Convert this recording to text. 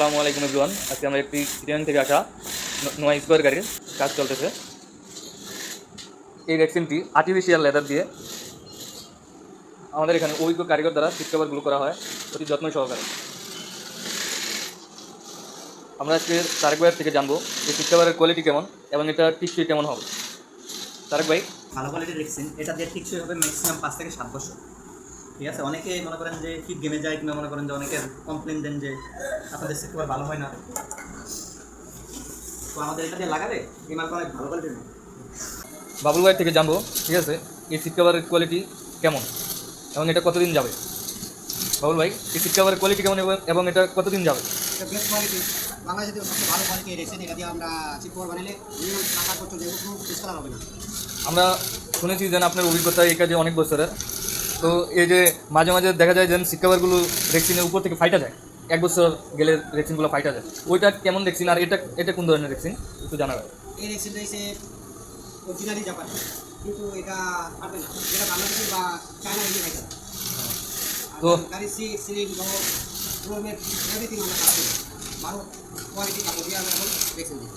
আসসালামু আলাইকুম এভরিওয়ান। আজকে আমরা একটি ইরান থেকে আসা নোয়া স্কোয়ার গাড়ির কাজ চলতেছে। এই ভ্যাকসিনটি আর্টিফিশিয়াল লেদার দিয়ে আমাদের এখানে অভিজ্ঞ কারিগর দ্বারা সিট কভারগুলো করা হয় অতি যত্ন সহকারে। আমরা আজকে তারেক ভাইয়ের থেকে জানবো এই সিট কভারের কোয়ালিটি কেমন এবং এটা টিকসই কেমন হবে। তারেক ভাই, ভালো কোয়ালিটির রেক্সিন এটা দিয়ে টিকসই হবে ম্যাক্সিমাম 5 থেকে 7 বছর। ঠিক আছে, অনেকে মনে করেন যে হিট গেমে যায় কিংবা মনে করেন যে অনেকের কমপ্লেন দেন যে আপনাদের সিট কভার ভালো হয় না, তো আমাদের এটা দিয়ে লাগালে এই মালটা অনেক ভালো কোয়ালিটির। বাবুল ভাইয়ের থেকে জানবো, ঠিক আছে, এই সিট কভারের কোয়ালিটি কেমন এবং এটা কতদিন যাবে। বাবুল ভাই, এই সিট কভারের কোয়ালিটি কেমন এবং এটা কতদিন যাবে? এটা বেস্ট কোয়ালিটি, বাংলাদেশে সবচেয়ে ভালো কোয়ালিটি রেখেছেন। এটা দিয়ে আমরা সিট কভার বানাইলে মিনিমাম 7-8 বছর যাবে, কোনো ডিসকালার হবে না। আমরা শুনেছি যেন আপনার অভিজ্ঞতা এই কাজে অনেক বছরের, তো এই যে মাঝে মাঝে দেখা যায় যেন সিট কভারগুলো রেক্সিনের উপর থেকে ফাইটা যায়, 1 বছর গেলে রেক্সিনগুলো ফাইটা যায়, ওইটা কেমন রেক্সিন আর এটা এটা কোন ধরনের রেক্সিন একটু জানাবেন। এই রেক্সিনটা হচ্ছে অরিজিনালি জাপানি, কিন্তু এটা পারবে না, এটা বাংলাদেশি বা চায়না রেঞ্জে খাইতে হবে। তো গাড়ি সিলিং এভরিথিং আমরা কাজ করি, ভালো কোয়ালিটি কাপড় দিয়ে আমরা এখন রেক্সিন দিই।